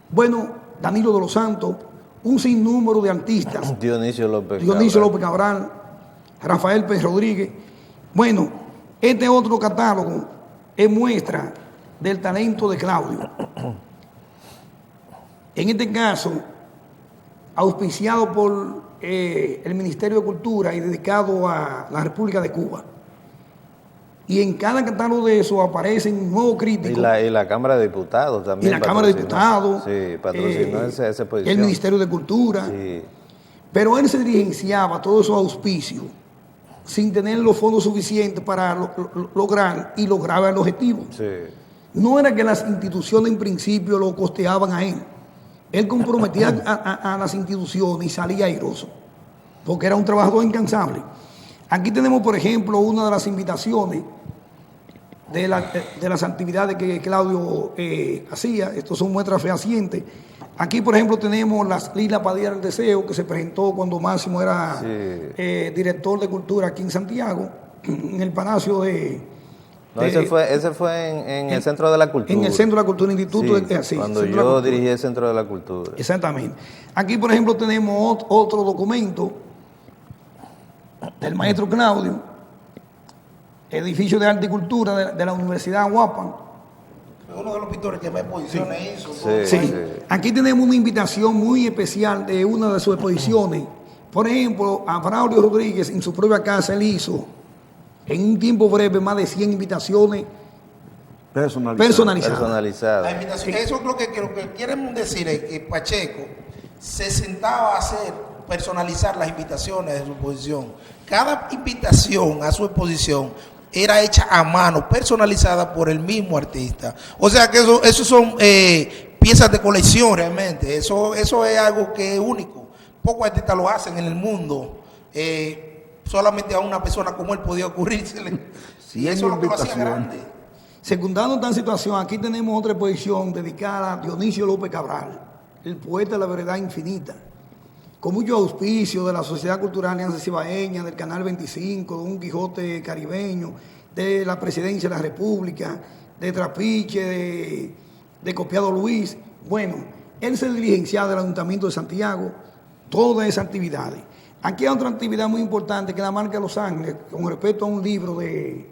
bueno, Danilo de los Santos, un sinnúmero de artistas. Dionisio López Cabral, Rafael P. Rodríguez. Bueno, este otro catálogo es muestra del talento de Claudio. En este caso, auspiciado por el Ministerio de Cultura y dedicado a la República de Cuba. Y en cada catálogo de eso aparecen nuevos críticos. Y la Cámara de Diputados también. Y la Cámara de Diputados. Sí, patrocinó esa exposición. El Ministerio de Cultura. Sí. Pero él se diligenciaba todos esos auspicios sin tener los fondos suficientes para lograr y lograba el objetivo. Sí. No era que las instituciones en principio lo costeaban a él. Él comprometía a las instituciones y salía airoso, porque era un trabajador incansable. Aquí tenemos, por ejemplo, una de las invitaciones de las actividades que Claudio hacía. Estos son muestras fehacientes. Aquí, por ejemplo, tenemos las Islas Padilla del Deseo, que se presentó cuando Máximo era director de Cultura aquí en Santiago, en el Palacio de... No, ese fue en el Centro de la Cultura. En el Centro de la Cultura, Instituto cuando yo dirigí el Centro de la Cultura. Exactamente. Aquí, por ejemplo, tenemos otro documento del maestro Claudio, edificio de arte y cultura de la Universidad Guapan. Uno de los pintores que más exposiciones hizo. Sí. Aquí tenemos una invitación muy especial de una de sus exposiciones. Por ejemplo, a Braulio Rodríguez en su propia casa él hizo en un tiempo breve más de 100 invitaciones personalizadas. La invitación, eso es lo que quieren decir es que Pacheco se sentaba a personalizar las invitaciones de su exposición. Cada invitación a su exposición era hecha a mano, personalizada por el mismo artista. O sea que eso son piezas de colección realmente. Eso es algo que es único. Pocos artistas lo hacen en el mundo. Solamente a una persona como él podía ocurrírsele. Y eso es lo que lo hacía grande. Secundando esta situación, aquí tenemos otra exposición dedicada a Dionisio López Cabral, el poeta de la verdad infinita, con mucho auspicio de la Sociedad Cultural Alianza Cibaeña, del Canal 25, de Un Quijote Caribeño, de la Presidencia de la República, de Trapiche, de Copiado Luis. Bueno, él se diligenciaba del Ayuntamiento de Santiago, todas esas actividades. Aquí hay otra actividad muy importante que es la Marca de Los Ángeles, con respecto a un libro de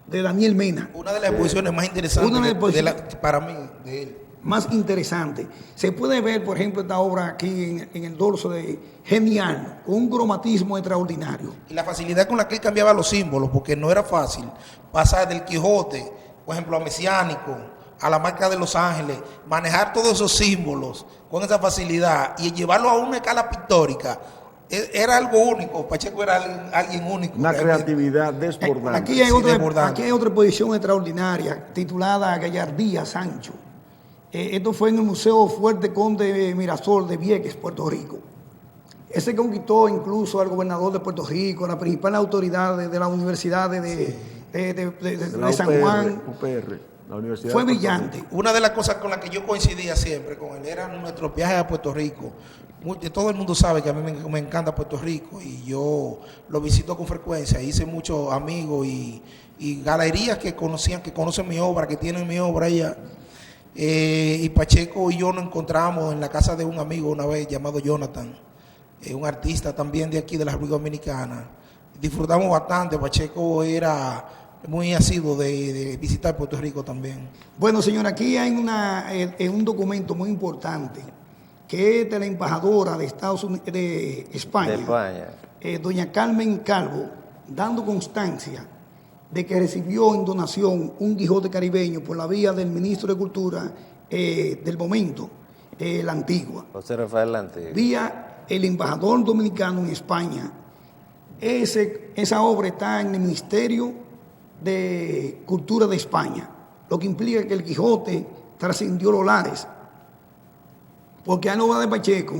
Daniel Mena. Una de las exposiciones más interesantes para mí de él. Más interesante. Se puede ver, por ejemplo, esta obra aquí en el dorso de Genial, con un cromatismo extraordinario. Y la facilidad con la que él cambiaba los símbolos, porque no era fácil pasar del Quijote, por ejemplo, a Mesiánico, a la Marca de Los Ángeles, manejar todos esos símbolos con esa facilidad y llevarlo a una escala pictórica. Era algo único. Pacheco era alguien único. Una creatividad desbordante. Aquí hay otra exposición extraordinaria titulada Gallardía Sancho. Esto fue en el Museo Fuerte Conde Mirasol de Vieques, Puerto Rico. Ese conquistó incluso al gobernador de Puerto Rico, a las principales autoridades de la Universidad de San Juan. UPR, la Universidad Fue de Puerto brillante. Rico. Una de las cosas con las que yo coincidía siempre con él era nuestro viaje a Puerto Rico. Todo el mundo sabe que a mí me encanta Puerto Rico y yo lo visito con frecuencia. Hice muchos amigos y galerías que conocen mi obra, que tienen mi obra allá. Y Pacheco y yo nos encontramos en la casa de un amigo una vez llamado Jonathan, un artista también de aquí de la República Dominicana. Disfrutamos bastante. Pacheco era muy asiduo de visitar Puerto Rico también. Bueno, señor, aquí hay un documento muy importante que es de la embajadora de de España, De España. Doña Carmen Calvo, dando constancia de que recibió en donación un Quijote caribeño por la vía del ministro de Cultura del momento, la Antigua. José Rafael Lante. Vía el embajador dominicano en España. Esa obra está en el Ministerio de Cultura de España, lo que implica que el Quijote trascendió los lares, porque hay obra de Pacheco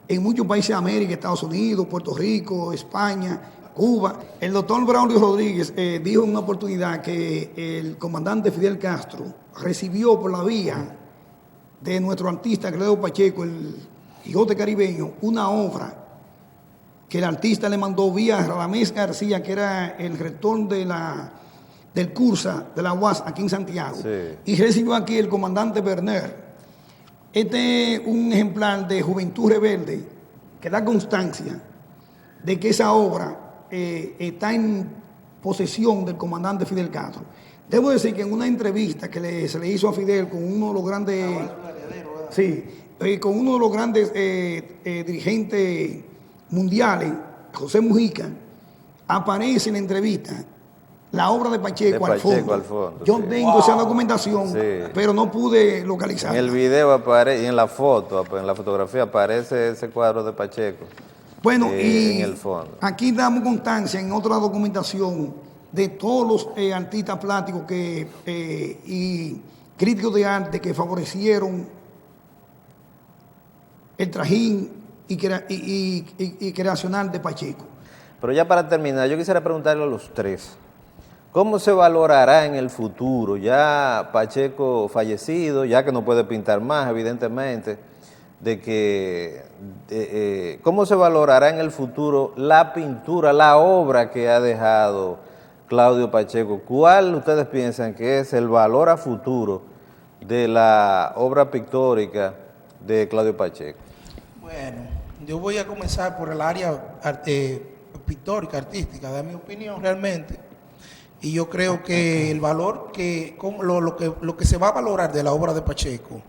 en muchos países de América, Estados Unidos, Puerto Rico, España, Cuba. El doctor Braulio Rodríguez dijo en una oportunidad que el comandante Fidel Castro recibió por la vía de nuestro artista Cledo Pacheco, el Quijote caribeño, una obra que el artista le mandó vía Radamés García, que era el rector del Cursa de la UAS aquí en Santiago, Sí. y recibió aquí el comandante Berner. Este es un ejemplar de Juventud Rebelde que da constancia de que esa obra está en posesión del comandante Fidel Castro. Debo decir que en una entrevista que se le hizo a Fidel con uno de los grandes, con uno de los grandes dirigentes mundiales, José Mujica, aparece en la entrevista la obra de Pacheco, al fondo. Yo tengo esa documentación, pero no pude localizarla. En el video aparece, y en la foto, en la fotografía aparece ese cuadro de Pacheco. Bueno, y en el fondo. aquí damos constancia en otra documentación de todos los artistas plásticos y críticos de arte que favorecieron el trajín y creacional de Pacheco. Pero ya para terminar, yo quisiera preguntarle a los tres, ¿cómo se valorará en el futuro, ya Pacheco fallecido, ya que no puede pintar más, evidentemente, cómo se valorará en el futuro la pintura, la obra que ha dejado Claudio Pacheco? ¿Cuál ustedes piensan que es el valor a futuro de la obra pictórica de Claudio Pacheco? Bueno, yo voy a comenzar por el área pictórica, artística, de mi opinión realmente. Y yo creo que el valor lo que se va a valorar de la obra de Pacheco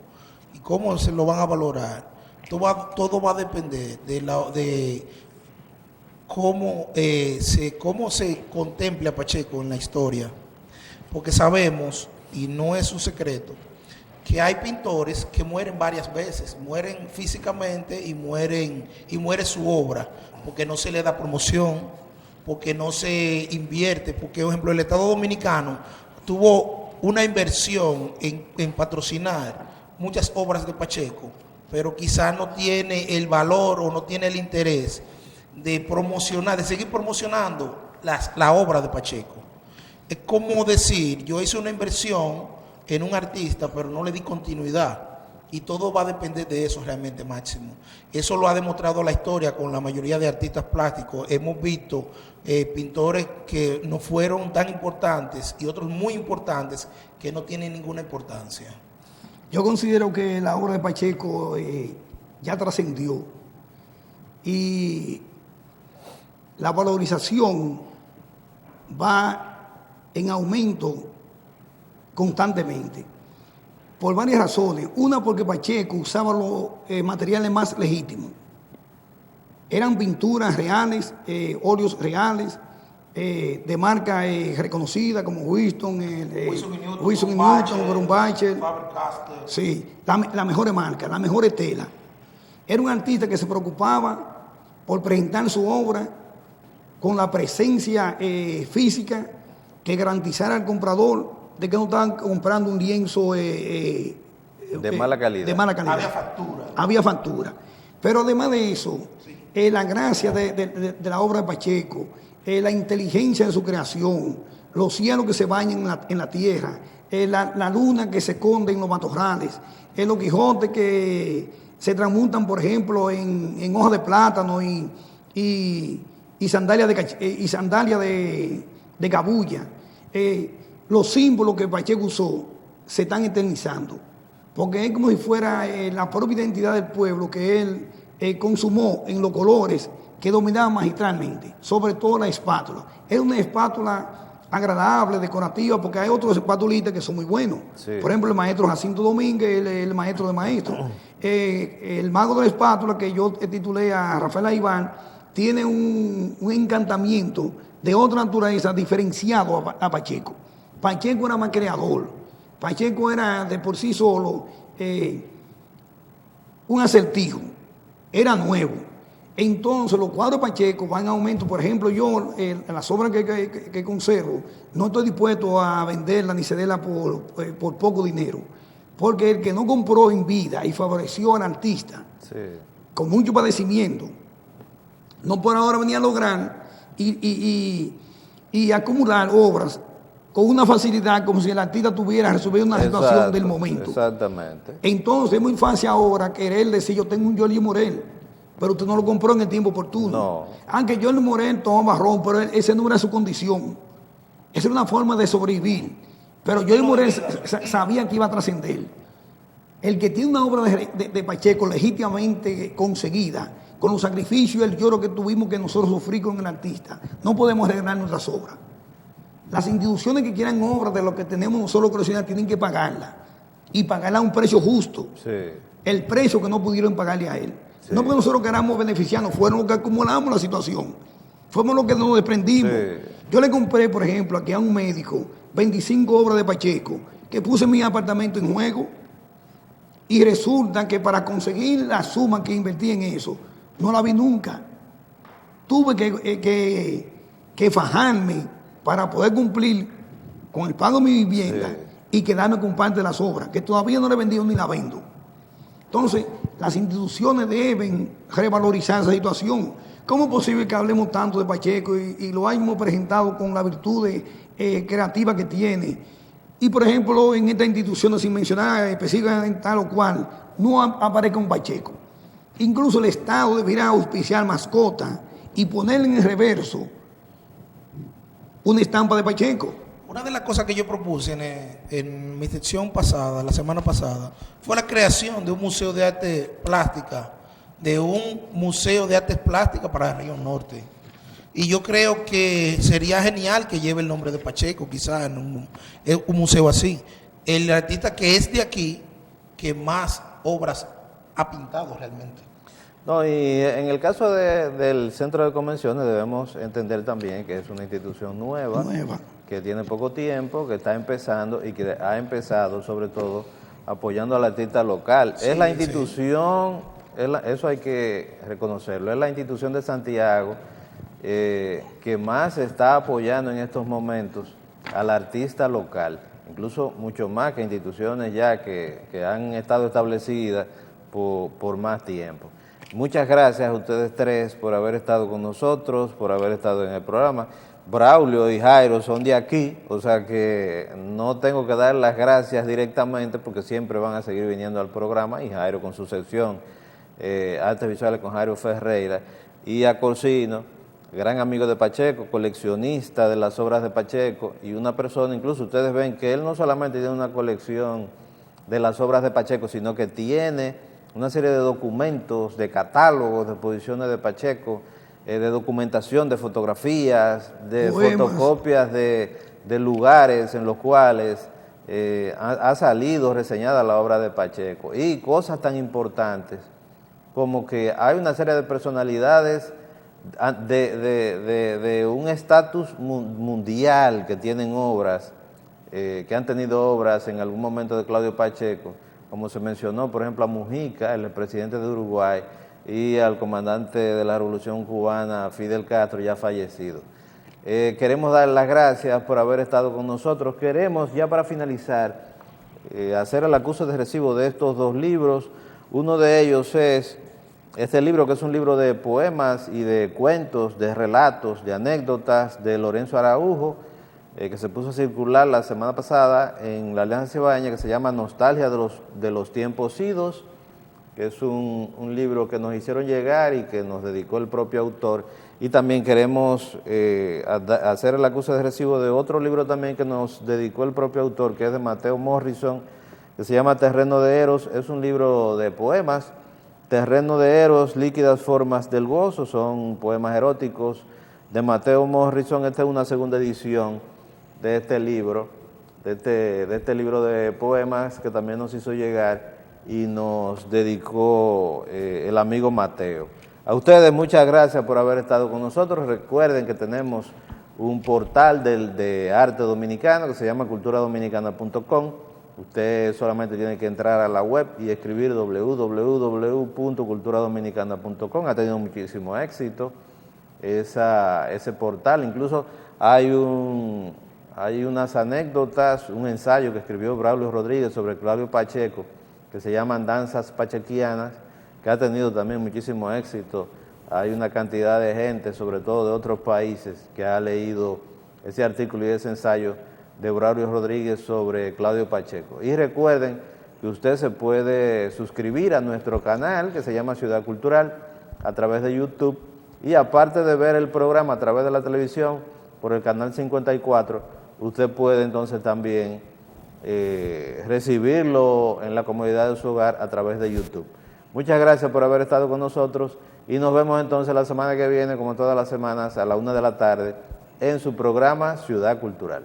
y cómo se lo van a valorar, todo va a depender de cómo se contempla a Pacheco en la historia. Porque sabemos, y no es un secreto, que hay pintores que mueren varias veces, mueren físicamente y muere su obra, porque no se le da promoción, porque no se invierte, porque, por ejemplo, el Estado Dominicano tuvo una inversión en patrocinar muchas obras de Pacheco, pero quizás no tiene el valor o no tiene el interés de promocionar, de seguir promocionando la obra de Pacheco. Es como decir, yo hice una inversión en un artista, pero no le di continuidad. Y todo va a depender de eso realmente, Máximo. Eso lo ha demostrado la historia con la mayoría de artistas plásticos. Hemos visto pintores que no fueron tan importantes y otros muy importantes que no tienen ninguna importancia. Yo considero que la obra de Pacheco ya trascendió y la valorización va en aumento constantemente, por varias razones. Una, porque Pacheco usaba los materiales más legítimos. Eran pinturas reales, óleos reales, de marca reconocida como Winston y Newton, Brumbacher. Sí, la mejor marca, la mejor tela. Era un artista que se preocupaba por presentar su obra con la presencia física que garantizara al comprador de que no estaban comprando un lienzo de mala calidad. Había factura. Pero además de eso, la gracia de la obra de Pacheco, la inteligencia de su creación, los cielos que se bañan en la tierra, la luna que se esconde en los matorrales, los Quijotes que se transmutan, por ejemplo, en hojas de plátano y sandalias de cabulla. Los símbolos que Pacheco usó se están eternizando, porque es como si fuera la propia identidad del pueblo que él consumó en los colores que dominaban magistralmente, sobre todo la espátula. Es una espátula agradable, decorativa, porque hay otros espatulistas que son muy buenos. Sí. Por ejemplo, el maestro Jacinto Domínguez, el maestro de maestros. El mago de la espátula, que yo titulé a Rafael Aiván, tiene un encantamiento de otra naturaleza diferenciado a Pacheco. Pacheco era más creador. Pacheco era de por sí solo un acertijo. Era nuevo. Entonces los cuadros de Pacheco van en aumento. Por ejemplo, yo en las obras que conservo no estoy dispuesto a venderla ni cederla por poco dinero, porque el que no compró en vida y favoreció al artista con mucho padecimiento, no por ahora venía a lograr y acumular obras con una facilidad como si el artista tuviera resolvido una situación del momento. Exactamente. Entonces es muy fácil ahora querer decir: yo tengo un Jolie Morel, pero usted no lo compró en el tiempo oportuno. No. Aunque Jolie Morel toma ron, pero ese no era su condición. Esa era una forma de sobrevivir. Pero Jolie Morel sabía que iba a trascender. El que tiene una obra de Pacheco legítimamente conseguida, con los sacrificios y el lloro que tuvimos que nosotros sufrir con el artista, no podemos regalar nuestras obras. Las instituciones que quieran obras de lo que tenemos nosotros coleccionar tienen que pagarla, y pagarla a un precio justo. Sí. El precio que no pudieron pagarle a él. Sí. No porque nosotros queramos beneficiarnos, fueron los que acumulamos la situación. Fuimos los que nos desprendimos. Sí. Yo le compré, por ejemplo, aquí a un médico 25 obras de Pacheco que puse en mi apartamento en juego, y resulta que para conseguir la suma que invertí en eso, no la vi nunca. Tuve que fajarme para poder cumplir con el pago de mi vivienda, sí, y quedarme con parte de las obras, que todavía no le he vendido ni la vendo. Entonces, las instituciones deben revalorizar esa situación. ¿Cómo es posible que hablemos tanto de Pacheco y lo hayamos presentado con las virtudes creativas que tiene? Y, por ejemplo, en esta institución, sin mencionar específicamente tal o cual, no aparezca un Pacheco. Incluso el Estado debería auspiciar mascotas y ponerle en el reverso una estampa de Pacheco. Una de las cosas que yo propuse en mi sección pasada, la semana pasada, fue la creación de un museo de arte plástica, para el Río Norte. Y yo creo que sería genial que lleve el nombre de Pacheco, quizás en un museo así. El artista que es de aquí, que más obras ha pintado realmente. No, y en el caso del Centro de Convenciones debemos entender también que es una institución nueva, que tiene poco tiempo, que está empezando y que ha empezado sobre todo apoyando al artista local. Sí, es la institución, sí, eso hay que reconocerlo, es la institución de Santiago que más está apoyando en estos momentos al artista local, incluso mucho más que instituciones ya que han estado establecidas por más tiempo. Muchas gracias a ustedes tres por haber estado con nosotros, por haber estado en el programa. Braulio y Jairo son de aquí, o sea que no tengo que dar las gracias directamente porque siempre van a seguir viniendo al programa, y Jairo con su sección Artes Visuales con Jairo Ferreira, y a Corsino, gran amigo de Pacheco, coleccionista de las obras de Pacheco, y una persona, incluso ustedes ven que él no solamente tiene una colección de las obras de Pacheco, sino que tiene una serie de documentos, de catálogos, de exposiciones de Pacheco, de documentación, de fotografías, de poemas, fotocopias de lugares en los cuales ha salido reseñada la obra de Pacheco. Y cosas tan importantes como que hay una serie de personalidades de un estatus mundial que tienen obras, que han tenido obras en algún momento de Claudio Pacheco, como se mencionó, por ejemplo, a Mujica, el presidente de Uruguay, y al comandante de la Revolución Cubana, Fidel Castro, ya fallecido. Queremos dar las gracias por haber estado con nosotros. Queremos, ya para finalizar, hacer el acuse de recibo de estos dos libros. Uno de ellos es este libro, que es un libro de poemas y de cuentos, de relatos, de anécdotas de Lorenzo Araujo, que se puso a circular la semana pasada en la Alianza Cibaeña, que se llama Nostalgia de los tiempos idos, que es un libro que nos hicieron llegar y que nos dedicó el propio autor. Y también queremos hacer el acuse de recibo de otro libro también que nos dedicó el propio autor, que es de Mateo Morrison, que se llama Terreno de Eros. Es un libro de poemas. Terreno de Eros, líquidas formas del gozo, son poemas eróticos de Mateo Morrison. Esta es una segunda edición de este libro, de este libro de poemas que también nos hizo llegar y nos dedicó el amigo Mateo. A ustedes muchas gracias por haber estado con nosotros. Recuerden que tenemos un portal de arte dominicano que se llama culturadominicana.com. Usted solamente tiene que entrar a la web y escribir www.culturadominicana.com. Ha tenido muchísimo éxito ese portal. Incluso hay unas anécdotas, un ensayo que escribió Braulio Rodríguez sobre Claudio Pacheco, que se llaman Danzas Pachequianas, que ha tenido también muchísimo éxito. Hay una cantidad de gente, sobre todo de otros países, que ha leído ese artículo y ese ensayo de Braulio Rodríguez sobre Claudio Pacheco. Y recuerden que usted se puede suscribir a nuestro canal, que se llama Ciudad Cultural, a través de YouTube, y aparte de ver el programa a través de la televisión, por el canal 54, usted puede entonces también recibirlo en la comodidad de su hogar a través de YouTube. Muchas gracias por haber estado con nosotros y nos vemos entonces la semana que viene, como todas las semanas, a la 1 de la tarde, en su programa Ciudad Cultural.